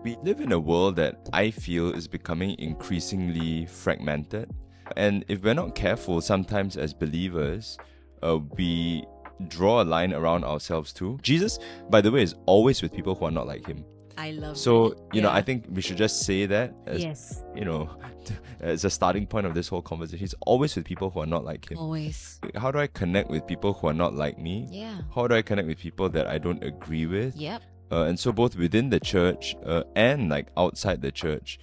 We live in a world that I feel is becoming increasingly fragmented. And if we're not careful, sometimes as believers, we draw a line around ourselves too. Jesus, by the way, is always with people who are not like him. I love that. So, I Yeah. think we should just say that as, Yes. as a starting point of this whole conversation. He's always with people who are not like him. Always. How do I connect with people who are not like me? Yeah. How do I connect with people that I don't agree with? Yep. And so both within the church and like outside the church,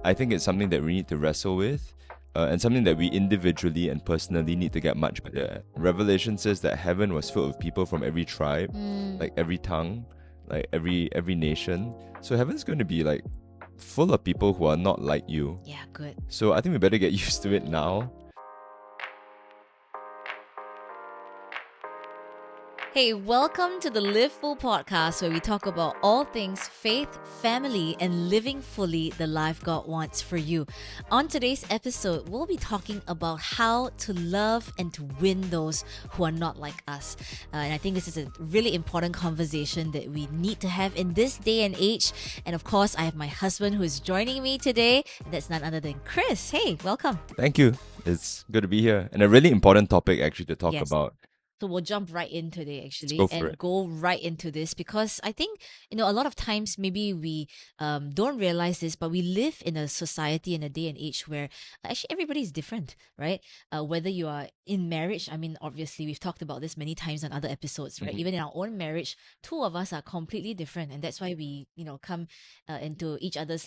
I think it's something that we need to wrestle with. And something that we individually and personally need to get much better at. Revelation says that heaven was filled with people from every tribe, like every tongue, like every nation. So heaven's going to be like full of people who are not like you. Yeah, good. So I think we better get used to it now. Hey, welcome to the Live Full podcast, where we talk about all things faith, family, and living fully the life God wants for you. On today's episode, we'll be talking about how to love and to win those who are not like us. And I think this is a really important conversation that we need to have in this day and age. And of course, I have my husband who is joining me today, and that's none other than Chris. Hey, welcome. Thank you. It's good to be here. And a really important topic actually to talk Yes. about. So we'll jump right in today, actually, go for and it. go right into this, because I think, a lot of times maybe we don't realize this, but we live in a society in a day and age where actually everybody is different, right? Whether you are in marriage, I mean, obviously we've talked about this many times on other episodes, right? Even in our own marriage, two of us are completely different, and that's why we, come into each other's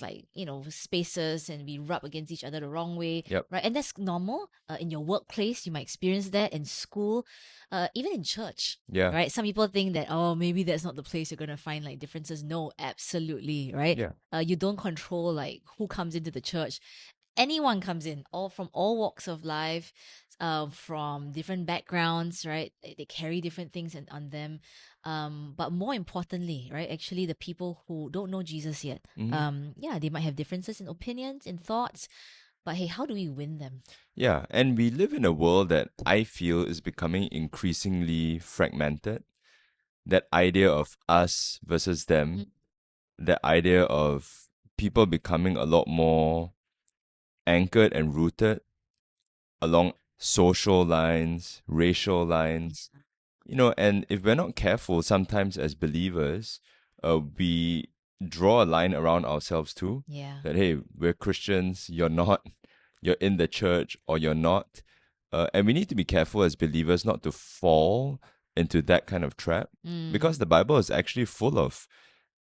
spaces, and we rub against each other the wrong way, Yep. right? And that's normal. In your workplace, you might experience that. In school, even in church, Yeah. right? Some people think that, oh, maybe that's not the place you're going to find like differences. No, absolutely, right? Yeah. You don't control like who comes into the church. Anyone comes in, all from all walks of life, from different backgrounds, right? They carry different things on them. But more importantly, right, actually the people who don't know Jesus yet, they might have differences in opinions, in thoughts. But hey, how do we win them? Yeah, and we live in a world that I feel is becoming increasingly fragmented. That idea of us versus them, that idea of people becoming a lot more anchored and rooted along social lines, racial lines. And if we're not careful, sometimes as believers, we draw a line around ourselves too. Yeah. That, hey, we're Christians, you're not, you're in the church or you're not. And we need to be careful as believers not to fall into that kind of trap, because the Bible is actually full of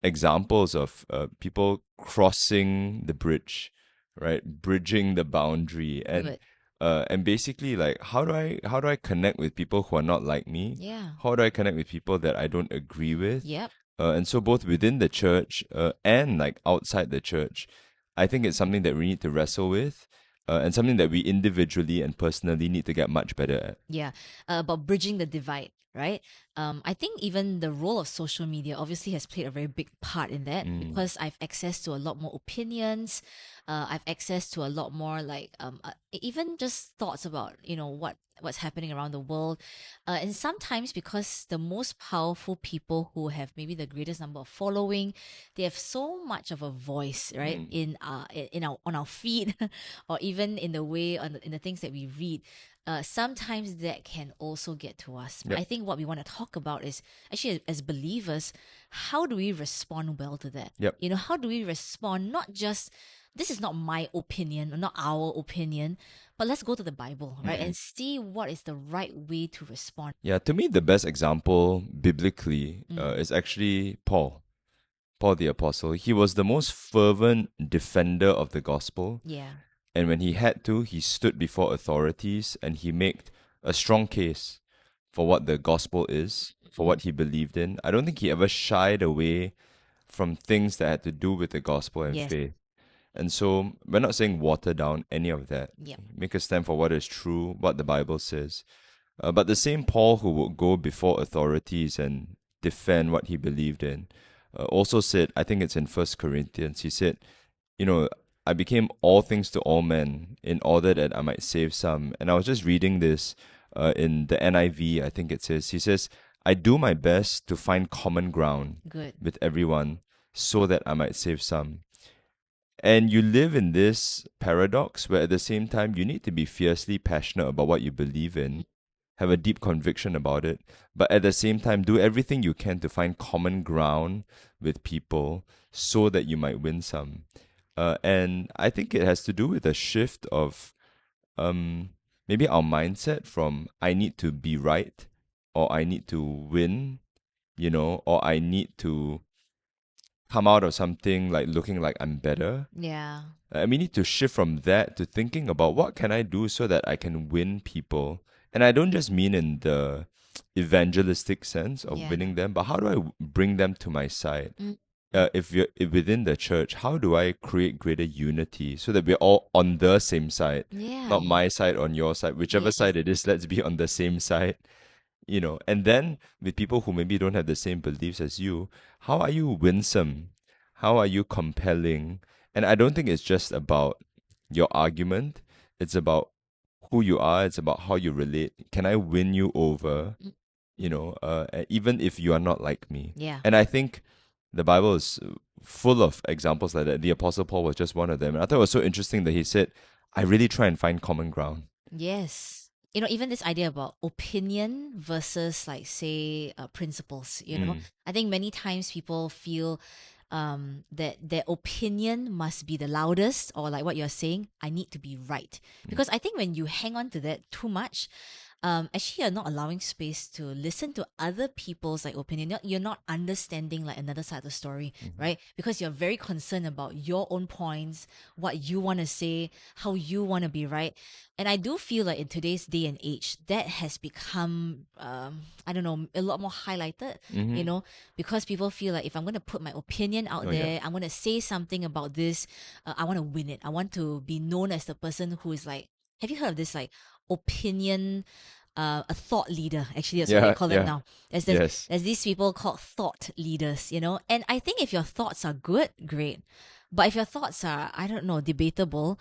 examples of people crossing the bridge, right? Bridging the boundary. Good. And basically, like, how do I connect with people who are not like me? Yeah. How do I connect with people that I don't agree with? Yep. And so both within the church and like outside the church, I think it's something that we need to wrestle with, and something that we individually and personally need to get much better at. Yeah, about bridging the divide, right? I think even the role of social media obviously has played a very big part in that, because I've access to a lot more opinions. I've access to a lot more even just thoughts about what's happening around the world, and sometimes because the most powerful people who have maybe the greatest number of following, they have so much of a voice, right? In our on our feed, or even in the way in the things that we read. Sometimes that can also get to us. But Yep. I think what we want to talk about is actually, as believers, how do we respond well to that? Yep. How do we respond? Not just, this is not my opinion or not our opinion, but let's go to the Bible, right? And see what is the right way to respond. Yeah, to me, the best example biblically is actually Paul the Apostle. He was the most fervent defender of the gospel. Yeah. And when he had to, he stood before authorities and he made a strong case for what the gospel is, for what he believed in. I don't think he ever shied away from things that had to do with the gospel and Yes. faith. And so we're not saying water down any of that. Yep. Make a stand for what is true, what the Bible says. But the same Paul who would go before authorities and defend what he believed in also said, I think it's in 1 Corinthians, he said, I became all things to all men in order that I might save some. And I was just reading this in the NIV, I think it says. He says, I do my best to find common ground Good. with everyone so that I might save some. And you live in this paradox where at the same time you need to be fiercely passionate about what you believe in, have a deep conviction about it, but at the same time do everything you can to find common ground with people so that you might win some. And I think it has to do with a shift of um, maybe our mindset from I need to be right or I need to win, or I need to come out of something like looking like I'm better. Yeah. And we need to shift from that to thinking about what can I do so that I can win people. And I don't just mean in the evangelistic sense of Yeah. winning them, but how do I bring them to my side? Mm. If within the church, how do I create greater unity so that we're all on the same side, Yeah. not my side on your side, whichever Yes. side it is, let's be on the same side, And then with people who maybe don't have the same beliefs as you, how are you winsome? How are you compelling? And I don't think it's just about your argument, it's about who you are, it's about how you relate. Can I win you over? Mm. Even if you are not like me. Yeah. And I think the Bible is full of examples like that. The Apostle Paul was just one of them. And I thought it was so interesting that he said, I really try and find common ground. Yes. Even this idea about opinion versus, like, say, principles, Mm, I think many times people feel that their opinion must be the loudest, or like what you're saying, I need to be right. mm, Because I think when you hang on to that too much, actually you're not allowing space to listen to other people's like opinion. You're not understanding like another side of the story, mhm. right? Because you're very concerned about your own points, what you want to say, how you want to be right. And I do feel like in today's day and age, that has become, I don't know, a lot more highlighted, Mhm. because people feel like if I'm going to put my opinion out Oh yeah. there, I'm going to say something about this, I want to win it. I want to be known as the person who is like, have you heard of this like opinion, a thought leader? Actually, that's what they Yeah, call them yeah. now. Yes. There's these people called thought leaders, and I think if your thoughts are good, great. But if your thoughts are, I don't know, debatable,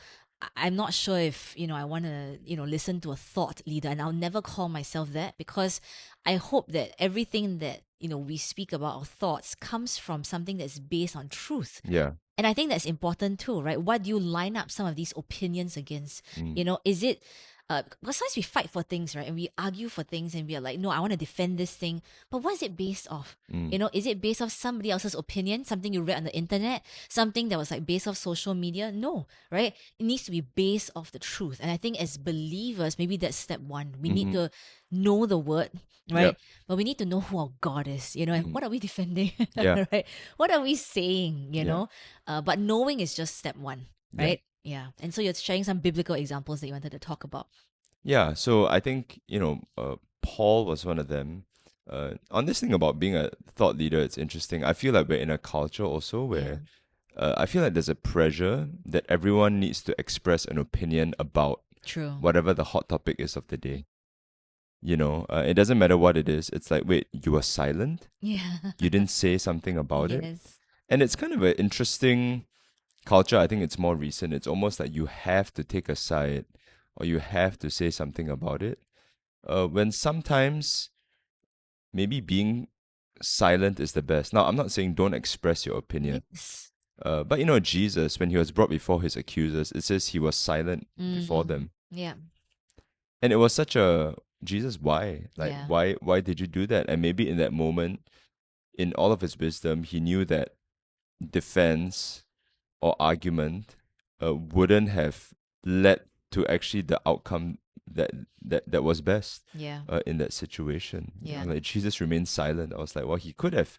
I'm not sure if I want to listen to a thought leader, and I'll never call myself that, because I hope that everything that we speak about, our thoughts, comes from something that's based on truth. Yeah. And I think that's important too, right? What do you line up some of these opinions against? Mm, Is it, because sometimes we fight for things, right? And we argue for things and we are like, no, I want to defend this thing. But what is it based off? mm, Is it based off somebody else's opinion, something you read on the internet, something that was like based off social media? No, right? It needs to be based off the truth. And I think as believers, maybe that's step one. We need mhm. to know the word, right? Yep. But we need to know who our God is, and Mm, what are we defending, yeah. right? What are we saying, Yeah. but knowing is just step one, Yeah. right? Yeah. And so you're sharing some biblical examples that you wanted to talk about. Yeah. So I think, Paul was one of them. On this thing about being a thought leader, it's interesting. I feel like we're in a culture also Yeah. where I feel like there's a pressure that everyone needs to express an opinion about True. whatever the hot topic is of the day. It doesn't matter what it is. It's like, wait, you were silent? Yeah. You didn't say something about it? Yes. And it's kind of an interesting culture. I think it's more recent. It's almost like you have to take a side or you have to say something about it. When sometimes maybe being silent is the best. Now, I'm not saying don't express your opinion. Yes. But Jesus, when he was brought before his accusers, it says he was silent before Mm. them. Yeah. And it was such a Jesus, why? Like, Yeah. why did you do that? And maybe in that moment, in all of his wisdom, he knew that defense or argument wouldn't have led to actually the outcome that that was best Yeah. in that situation. Yeah. Like Jesus remained silent. I was like, well, he could have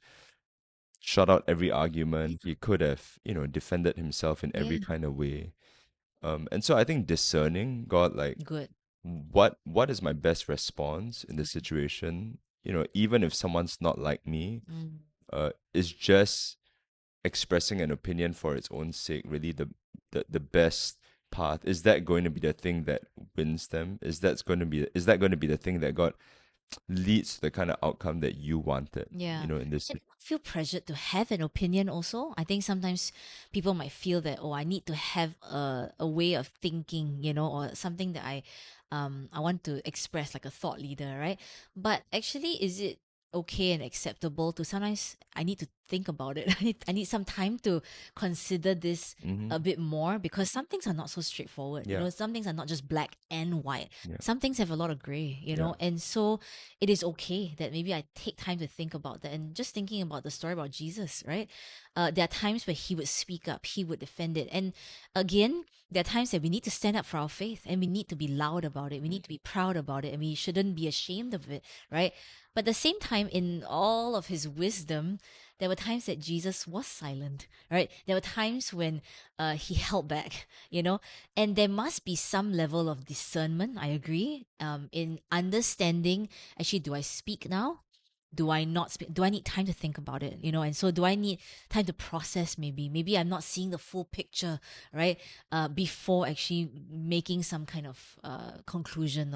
shut out every argument. He could have, defended himself in every Yeah. kind of way. And so I think discerning God, like, Good. what is my best response in this situation? Even if someone's not like me, Mm. is just expressing an opinion for its own sake really the best path? Is that going to be the thing that wins them? Is that going to be the thing that God leads to the kind of outcome that you wanted, Yeah. in this And feel pressured to have an opinion also. I think sometimes people might feel that, oh, I need to have a way of thinking, or something that I want to express like a thought leader, right? But actually, is it okay and acceptable to sometimes I need to think about it. I need some time to consider this Mm-hmm. a bit more, because some things are not so straightforward. Yeah. Some things are not just black and white. Yeah. Some things have a lot of gray, Yeah. and so it is okay that maybe I take time to think about that. And just thinking about the story about Jesus, right? There are times where he would speak up, he would defend it. And again, there are times that we need to stand up for our faith, and we need to be loud about it. We need to be proud about it, and we shouldn't be ashamed of it, right? But at the same time, in all of his wisdom, there were times that Jesus was silent, right? There were times when he held back, and there must be some level of discernment, I agree, in understanding, actually, do I speak now? Do I not speak? Do I need time to think about it? And so do I need time to process? Maybe I'm not seeing the full picture, right? Before actually making some kind of conclusion,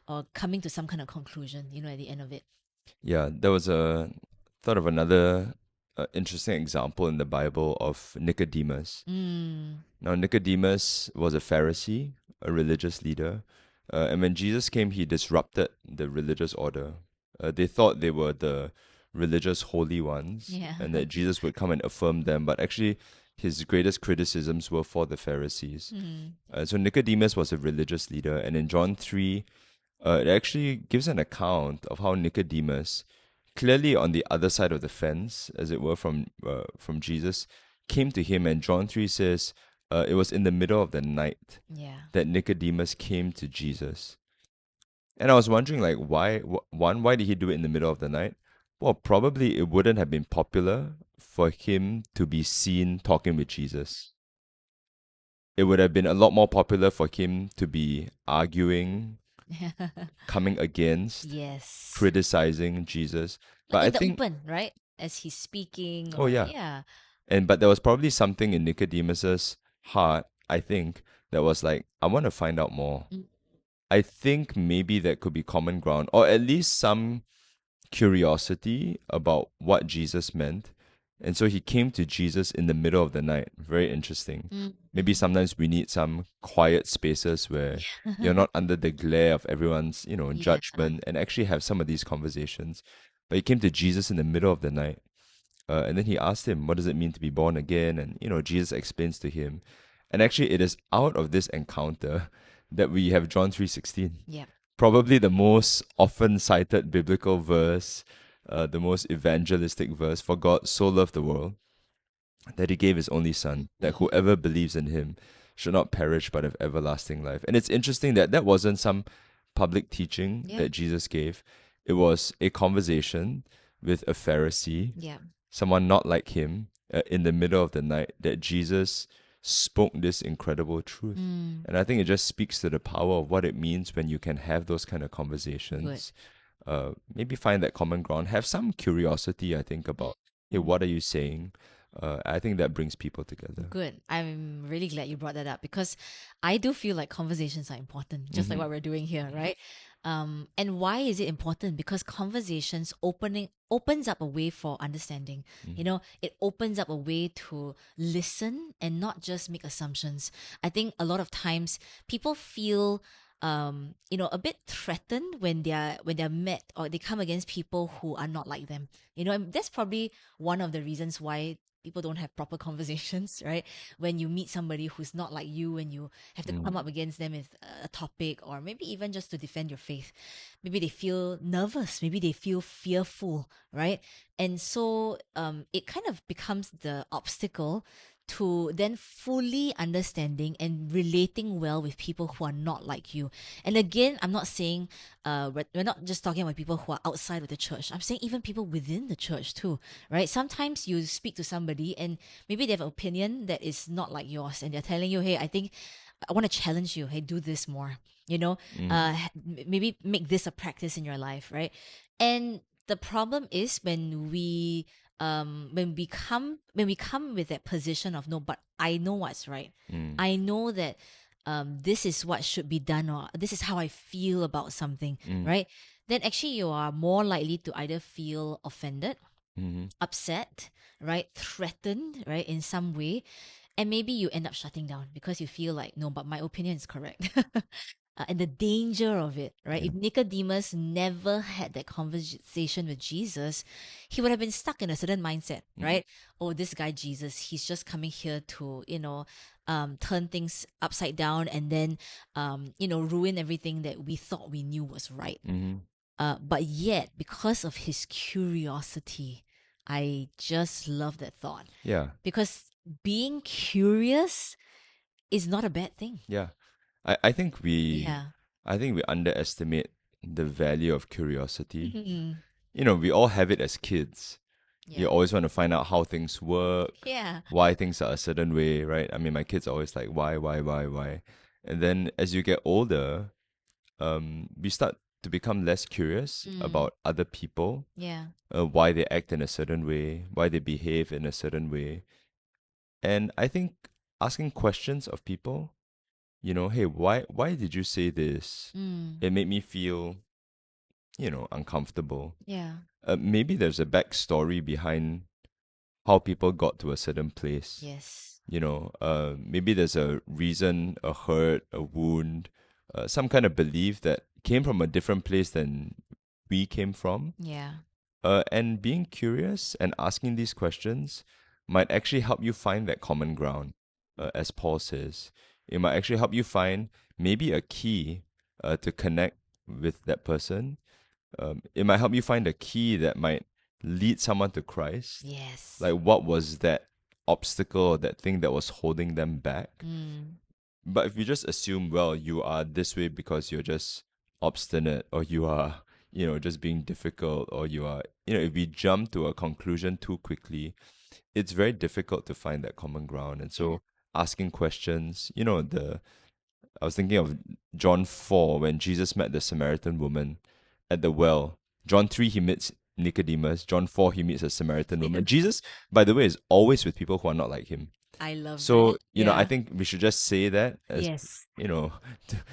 or coming to some kind of conclusion, at the end of it. Yeah, there was a thought of another interesting example in the Bible of Nicodemus. Mm, Now, Nicodemus was a Pharisee, a religious leader, and when Jesus came, he disrupted the religious order. They thought they were the religious holy ones, yeah. and that Jesus would come and affirm them, but actually, his greatest criticisms were for the Pharisees. Mm, So Nicodemus was a religious leader, and in John 3, it actually gives an account of how Nicodemus, clearly on the other side of the fence, as it were, from Jesus, came to him. And John 3 says, it was in the middle of the night yeah. that Nicodemus came to Jesus. And I was wondering, like, why? Why did he do it in the middle of the night? Well, probably it wouldn't have been popular for him to be seen talking with Jesus. It would have been a lot more popular for him to be arguing, coming against, Yes. criticizing Jesus. Like But I in the think, open, right? As he's speaking, oh or yeah, yeah. but there was probably something in Nicodemus's heart, I think, that was like, I want to find out more. Mm, I think maybe that could be common ground, or at least some curiosity about what Jesus meant. And so he came to Jesus in the middle of the night. Very interesting. mm, Maybe mm. sometimes we need some quiet spaces where you're not under the glare of everyone's, Yeah. judgment, and actually have some of these conversations. But he came to Jesus in the middle of the night. And then he asked him, what does it mean to be born again? And, Jesus explains to him. And actually, it is out of this encounter that we have John 3:16, Yeah. probably the most often cited biblical verse, the most evangelistic verse. For God so loved the world that he gave his only son, that whoever believes in him should not perish but have everlasting life. And it's interesting that that wasn't some public teaching Yeah. that Jesus gave. It was a conversation with a Pharisee, Yeah. someone not like him, in the middle of the night, that Jesus spoke this incredible truth. Mm, And I think it just speaks to the power of what it means when you can have those kind of good. conversations. Maybe find that common ground, have some curiosity, I think, about, hey, Mm. what are you saying? I think that brings people together. Good. I'm really glad you brought that up, because I do feel like conversations are important, just like Mm-hmm. what we're doing here, right? And why is it important? Because conversations opens up a way for understanding. Mm-hmm. It opens up a way to listen and not just make assumptions. I think a lot of times people feel a bit threatened when they're met, or they come against people who are not like them. And that's probably one of the reasons why people don't have proper conversations, right? When you meet somebody who's not like you, and you have to come up against them with a topic, or maybe even just to defend your faith, maybe they feel nervous, maybe they feel fearful, right? And so it kind of becomes the obstacle to then fully understanding and relating well with people who are not like you. And again, I'm not saying we're not just talking about people who are outside of the church. I'm saying even people within the church too, right? Sometimes you speak to somebody and maybe they have an opinion that is not like yours, and they're telling you, hey, I think I want to challenge you. Hey, do this more. Mm-hmm. Maybe make this a practice in your life, right? And the problem is when we come with that position of, no, but I know what's right. I know that this is what should be done, or this is how I feel about something, Mm-hmm. right? Then actually you are more likely to either feel offended, Mm-hmm. upset, right? Threatened, right? In some way. And maybe you end up shutting down because you feel like, no, but my opinion is correct. and the danger of it, right? Yeah. If Nicodemus never had that conversation with Jesus, he would have been stuck in a certain mindset, right? Oh, this guy Jesus, he's just coming here to, turn things upside down and then, ruin everything that we thought we knew was right. Mm-hmm. But yet, because of his curiosity, I just love that thought. Yeah. Because being curious is not a bad thing. Yeah. I think we Yeah. I think we underestimate the value of curiosity. Mhm. We all have it as kids. You Yeah. always want to find out how things work, Yeah. why things are a certain way, right? I mean, my kids are always like, why? And then as you get older, we start to become less curious Mm. about other people, Yeah. why they act in a certain way, why they behave in a certain way. And I think asking questions of people, hey, why did you say this? Mm. It made me feel, uncomfortable. Yeah. Maybe there's a backstory behind how people got to a certain place. Yes. Maybe there's a reason, a hurt, a wound, some kind of belief that came from a different place than we came from. Yeah. And being curious and asking these questions might actually help you find that common ground, as Paul says. It might actually help you find maybe a key to connect with that person. It might help you find a key that might lead someone to Christ. Yes. Like, what was that obstacle or that thing that was holding them back? Mm. But if you just assume, well, you are this way because you're just obstinate, or you are, just being difficult, or you are, if we jump to a conclusion too quickly, it's very difficult to find that common ground. And Yeah. so asking questions, I was thinking of John 4 when Jesus met the Samaritan woman at the well. John 3, he meets Nicodemus. John 4, he meets a Samaritan woman. Jesus, by the way, is always with people who are not like him. I love So, that. I Yeah. think we should just say that as, Yes.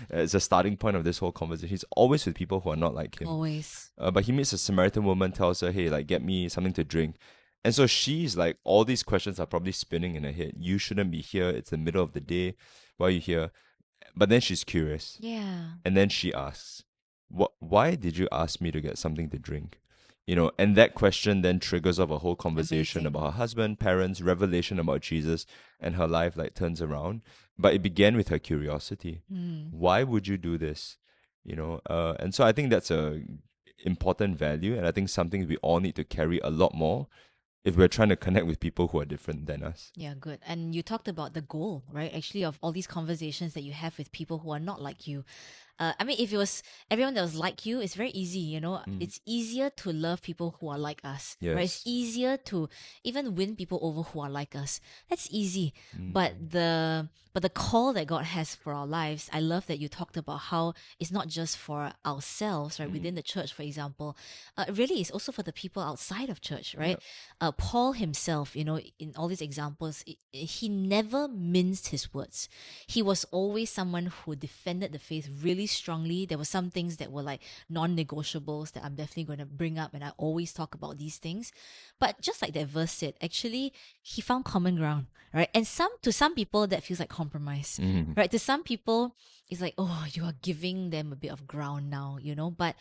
as a starting point of this whole conversation. He's always with people who are not like him. Always. But he meets a Samaritan woman, tells her, hey, like, get me something to drink. And so she's like, all these questions are probably spinning in her head. You shouldn't be here. It's the middle of the day. Why are you here? But then she's curious. Yeah. And then she asks, why did you ask me to get something to drink? And that question then triggers off a whole conversation Amazing. about her husband, parents, revelation about Jesus, and her life like turns around. But it began with her curiosity. Mm. Why would you do this? And so I think that's a important value, and I think something we all need to carry a lot more if we're trying to connect with people who are different than us. Yeah, good. And you talked about the goal, right? Actually, of all these conversations that you have with people who are not like you. I mean, if it was everyone that was like you, it's very easy, Mm. It's easier to love people who are like us, right? It's Yes. easier to even win people over who are like us. That's easy. Mm. But the call that God has for our lives, I love that you talked about how it's not just for ourselves, right? Mm. Within the church, for example, really it's also for the people outside of church, right? Yep. Paul himself, in all these examples, he never minced his words. He was always someone who defended the faith really strongly. There were some things that were like non-negotiables that I'm definitely going to bring up, and I always talk about these things. But just like that verse said, actually, he found common ground, right? And to some people that feels like compromise, Mm. right? To some people, it's like, oh, you are giving them a bit of ground now, But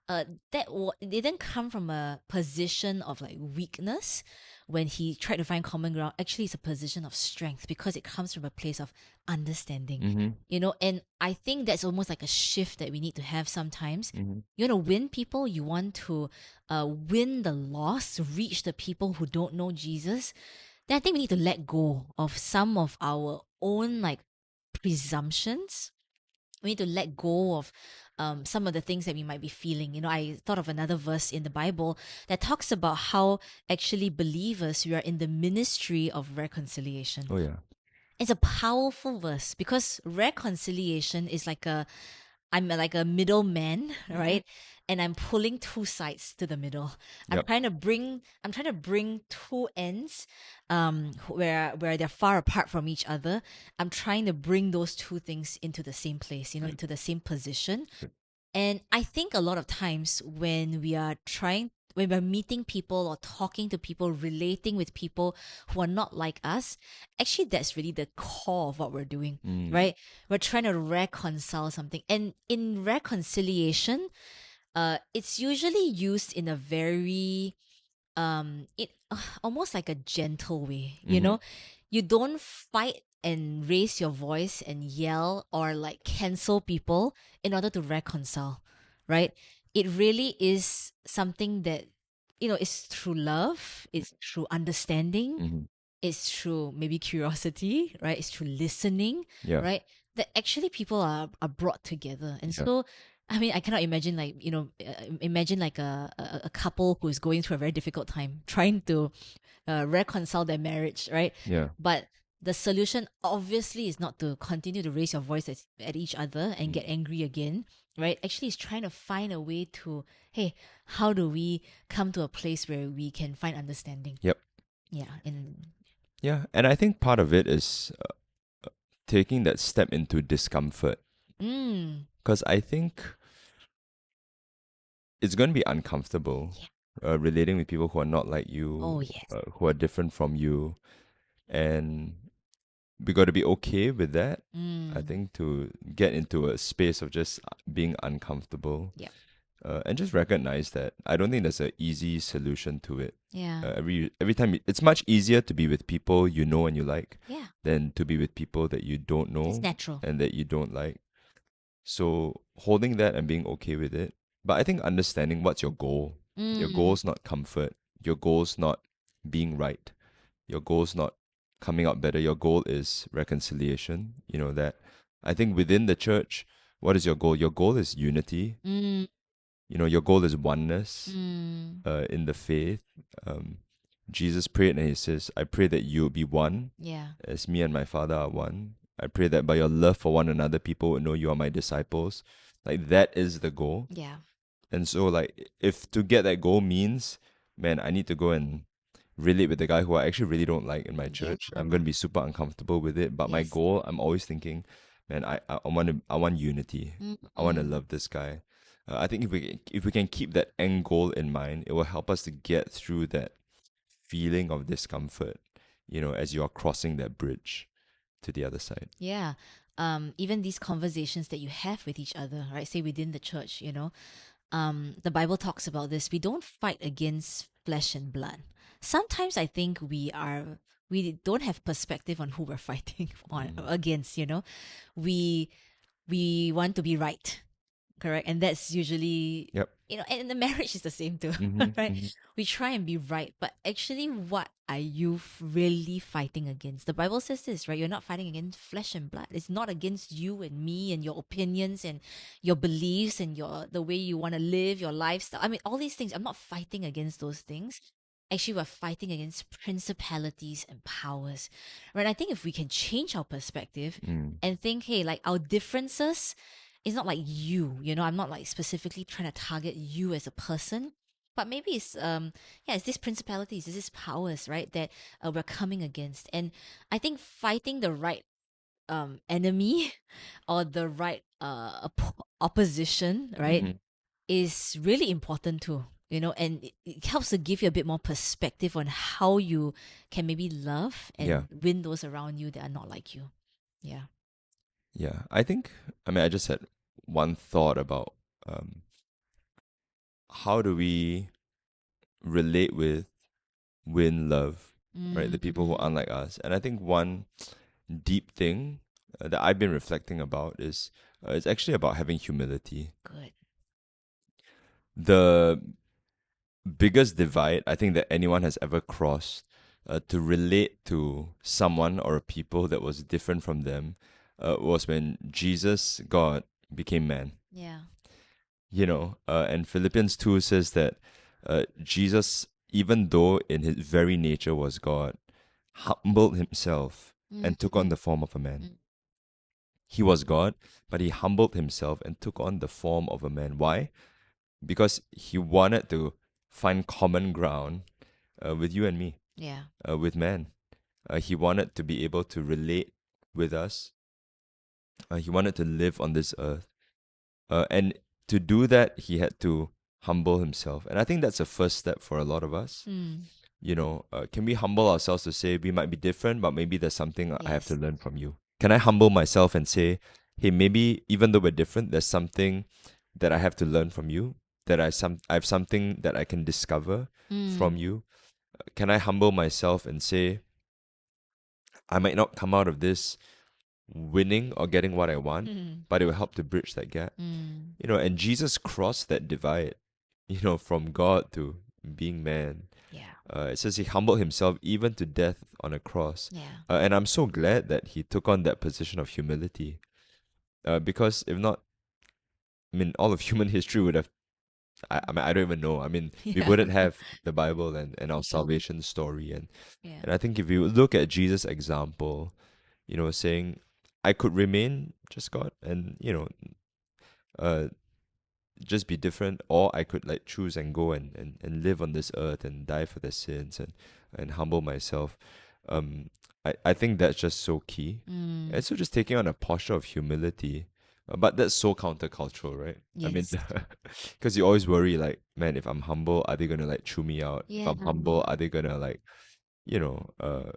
it didn't come from a position of like weakness when he tried to find common ground. Actually, it's a position of strength because it comes from a place of understanding, Mm-hmm. And I think that's almost like a shift that we need to have sometimes. Mm-hmm. You want to win people, you want to win the lost, reach the people who don't know Jesus. Then I think we need to let go of some of our own like presumptions. We need to let go of some of the things that we might be feeling. I thought of another verse in the Bible that talks about how actually believers, we are in the ministry of reconciliation. Oh, yeah. It's a powerful verse because reconciliation is I'm like a middleman, right? And I'm pulling two sides to the middle. Yep. I'm trying to bring two ends where they're far apart from each other. I'm trying to bring those two things into the same place, into the same position. Good. And I think a lot of times when we are trying when we're meeting people or talking to people, relating with people who are not like us, actually that's really the core of what we're doing, right? We're trying to reconcile something. And in reconciliation, it's usually used in a very it almost like a gentle way, you know. You don't fight and raise your voice and yell or like cancel people in order to reconcile, right? It really is something that, you know, is through love, it's through understanding, Mhm. it's through maybe curiosity, right? It's through listening, Yeah. right? That actually people are brought together. And Yeah. so, I mean, I cannot imagine like, you know, imagine like a couple who is going through a very difficult time, trying to reconcile their marriage, right? Yeah. But the solution obviously is not to continue to raise your voice at each other and get angry again, right? Actually, it's trying to find a way to, hey, how do we come to a place where we can find understanding? Yep. Yeah, and Yeah. And I think part of it is taking that step into discomfort. mm, Because I think it's going to be uncomfortable yeah. relating with people who are not like Oh you, yes. who are different from you. And we got to be okay with that. I Mm, think to get into a space of just being uncomfortable yeah. and just recognize that I don't think there's an easy solution to it. Yeah. Every time it's much easier to be with people you know and you like Yeah. than to be with people that you don't It's know natural. and that you don't like. So holding that and being okay with it. But I think understanding what's your goal. Your Mm, goal's not comfort. Your goal's not being right. Your goal's not coming out better. Your goal is reconciliation. You know that. I think within the church, what is your goal? Your goal is unity. mm, You know, your goal is oneness mm, in the faith. Um, Jesus prayed and he says, I pray that you will be one yeah. as me and my Father are one. I pray that by your love for one another, people will know you are my disciples. Like, that is the goal. Yeah. And so, like, if to get that goal means, man, I need to go and relate with the guy who I actually really don't like in my Yeah. church, I'm going to be super uncomfortable with it. But my Yes. goal, I'm always thinking, man, I want unity. Mm, I want to mm. love this guy. I think if we can keep that end goal in mind, it will help us to get through that feeling of discomfort, you know, as you are crossing that bridge to the other side. Yeah. Even these conversations that you have with each other, right? Say within the church, you know, the Bible talks about this. We don't fight against flesh and blood. Sometimes I think we don't have perspective on who we're fighting on Mm. against, you know. We we want to be right, correct? And that's usually, Yep. you know, and the marriage is the same too, Mm-hmm, right? mm-hmm. We try and be right, but actually, what are you really fighting against? The Bible says this, right? You're not fighting against flesh and blood. It's not against you and me and your opinions and your beliefs and your the way you want to live your lifestyle. I mean, all these things. I'm not fighting against those things. Actually, we're fighting against principalities and powers, right? I think if we can change our perspective Mm. and think, hey, like our differences, it's not like you know, I'm not like specifically trying to target you as a person, but maybe it's yeah, it's these principalities, it's these powers, right, that we're coming against. And I think fighting the right enemy or the right opposition, right, Mm-hmm. is really important too, you know. And it helps to give you a bit more perspective on how you can maybe love Yeah. and win those around you that are not like you. Yeah. Yeah. I mean, I just had one thought about um, how do we relate with, win, love, right? The people who are Mm, unlike us. And I think one deep thing that I've been reflecting about is it's actually about having humility. good. The biggest divide I think that anyone has ever crossed to relate to someone or a people that was different from them was when Jesus, God, became man. Yeah. You know, and Philippians 2 says that Jesus, even though in his very nature was God, humbled himself Mm, and took on the form of a man. mm, He was God, but he humbled himself and took on the form of a man. Why? Because he wanted to find common ground with you and me, yeah. with man. He wanted to be able to relate with us. He wanted to live on this earth. And to do that, he had to humble himself. And I think that's a first step for a lot of us. Mm. Can we humble ourselves to say we might be different, but maybe there's something I have to Yes. learn from you? Can I humble myself and say, hey, maybe even though we're different, there's something that I have to learn from you, that I have something that I can discover from Mm. you? Can I humble myself and say, I might not come out of this winning or getting what I want, Mm. but it will help to bridge that gap. Mm. And Jesus crossed that divide, from God to being man. Yeah. It says he humbled himself even to death on a cross. Yeah. And I'm so glad that he took on that position of humility. Because if not, I mean, all of human history would have, I mean, I don't even know. I mean, we Yeah. wouldn't have the Bible and our salvation story. Yeah. And I think if you look at Jesus' example, saying, I could remain just God and, uh, just be different, or I could like choose and go and live on this earth and die for their sins and humble myself. I think that's just so key. And Mm. so just taking on a posture of humility. But that's so countercultural, right? I mean, Yes. because you always worry, like, man, if I'm humble, are they gonna like chew me out? If Yeah. I'm humble, are they gonna like, you know, uh,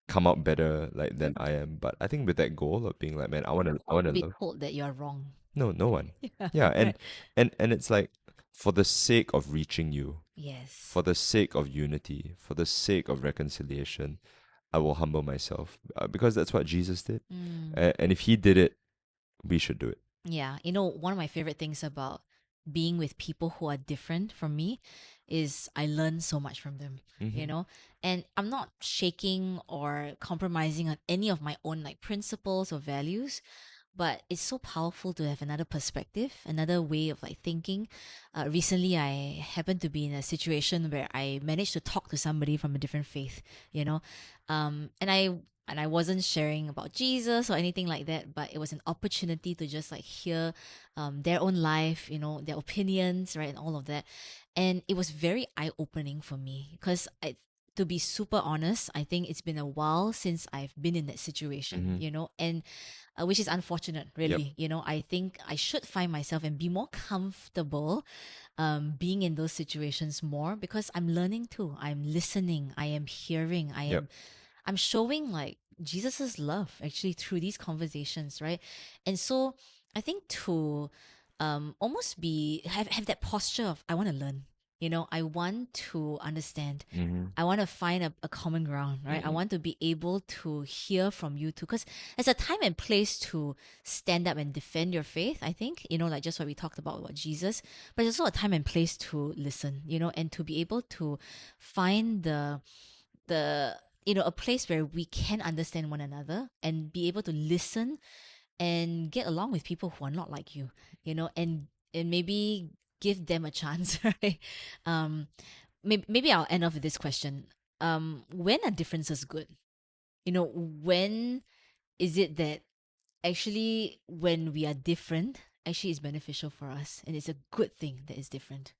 come out better like than I am? But I think with that goal of being like, man, I wanna Be love. told that you're wrong. No, no one. Yeah. Yeah, Right. and it's like for the sake of reaching you, Yes. for the sake of unity, for the sake of reconciliation, I will humble myself because that's what Jesus did. Mm. And if he did it, we should do it. Yeah, one of my favorite things about being with people who are different from me is I learn so much from them, you Hmm. know? And I'm not shaking or compromising on any of my own like principles or values, but it's so powerful to have another perspective, another way of like thinking. Recently, I happened to be in a situation where I managed to talk to somebody from a different faith, you know, and I wasn't sharing about Jesus or anything like that, but it was an opportunity to just like hear their own life, their opinions, right, and all of that, and it was very eye opening for me because to be super honest, I think it's been a while since I've been in that situation, Hmm. and which is unfortunate, Yep. really. I think I should find myself and be more comfortable being in those situations more because I'm learning too. I'm listening. I am hearing. Yep. I'm showing like Jesus's love actually through these conversations, right? And so I think to almost have that posture of I want to learn. I want to understand. Hmm. I want to find a common ground, right? I want to be able to hear from you too. Because there's a time and place to stand up and defend your faith, I think, like just what we talked about Jesus. But there's also a time and place to listen, and to be able to find the a place where we can understand one another and be able to listen and get along with people who are not like you, and maybe give them a chance, right? Maybe I'll end off with this question. When are differences good? When is it that actually when we are different, actually is beneficial for us and it's a good thing that is different?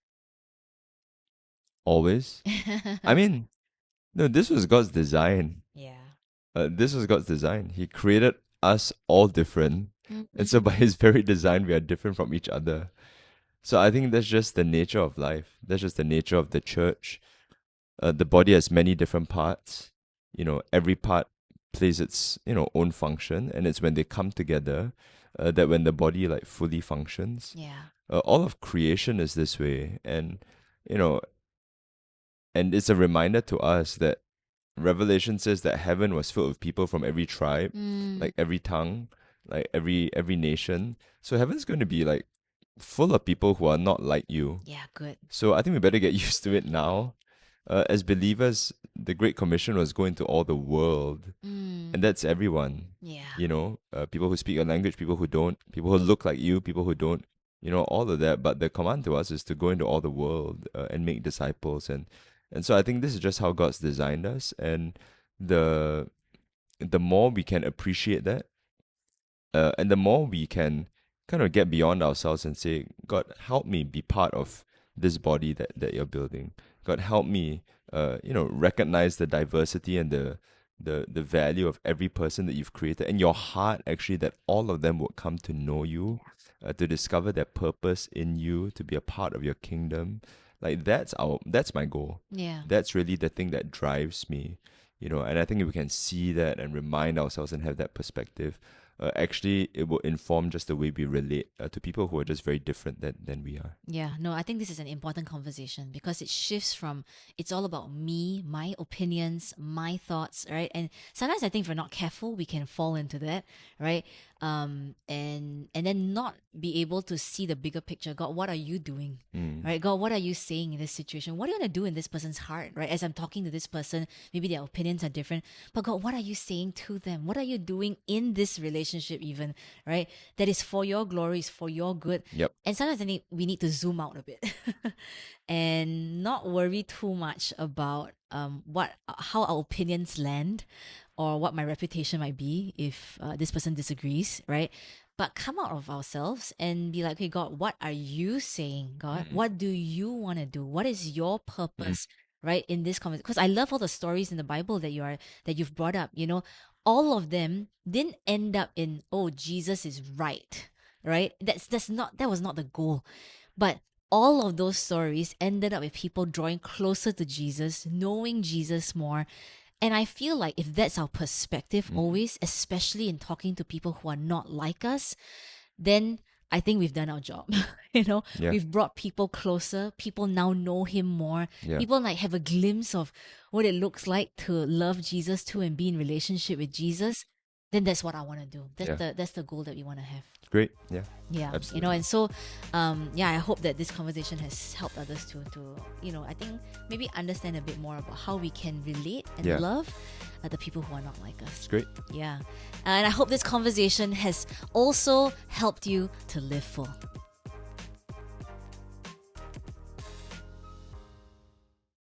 Always. I mean, no, this was God's design. Yeah. This was God's design. He created us all different. And so by Mm-mm. his very design, we are different from each other. So I think that's just the nature of life. That's just the nature of the church. The body has many different parts. Every part plays its own function, and it's when they come together that when the body like fully functions. Yeah. All of creation is this way, you know, and it's a reminder to us that Revelation says that heaven was filled with people from every tribe, Mm, like every tongue, like every nation. So heaven's going to be like full of people who are not like you. yeah, good. So I think we better get used to it now. As believers, the Great Commission was going to all the world, and Mm, that's everyone. yeah. People who speak a language, people who don't, people who look like you, people who don't. All of that. But the command to us is to go into all the world and make disciples, and so I think this is just how God's designed us, and the the more we can appreciate that, and the more we can kind of get beyond ourselves and say, God, help me be part of this body that you're building. God, help me, recognize the diversity and the value of every person that you've created, and your heart actually that all of them would come to know you, to discover their purpose in you, to be a part of your kingdom. Like that's my goal. Yeah. That's really the thing that drives me, and I think if we can see that and remind ourselves and have that perspective, actually it will inform just the way we relate to people who are just very different than we are. Yeah, no, I think this is an important conversation because it shifts from it's all about me, my opinions, my thoughts, right? And sometimes I think if we're not careful, we can fall into that, right? And then not be able to see the bigger picture. God, what are you doing? Right? God, what are you saying in this situation? What are you gonna do in this person's heart, right? As I'm talking to this person, maybe their opinions are different. But God, what are you saying to them? What are you doing in this relationship even, right? That is for your glory, is for your good. Yep. And sometimes I think we need to zoom out a bit and not worry too much about how our opinions land or what my reputation might be if this person disagrees, right? But come out of ourselves and be like, okay, God, what are you saying, God? What do you want to do? What is your purpose, right, in this conversation? Because I love all the stories in the Bible that you've brought up. All of them didn't end up in, oh, Jesus is right, right? That was not the goal. But all of those stories ended up with people drawing closer to Jesus, knowing Jesus more. And I feel like if that's our perspective always, especially in talking to people who are not like us, then I think we've done our job. Yeah. We've brought people closer. People now know him more. Yeah. People like have a glimpse of what it looks like to love Jesus too and be in relationship with Jesus. Then that's what I want to do. That's the goal that we want to have. Great. Yeah. Yeah, Absolutely. and so, I hope that this conversation has helped others to, I think maybe understand a bit more about how we can relate and Yeah. love the people who are not like us. It's great. Yeah, and I hope this conversation has also helped you to live full.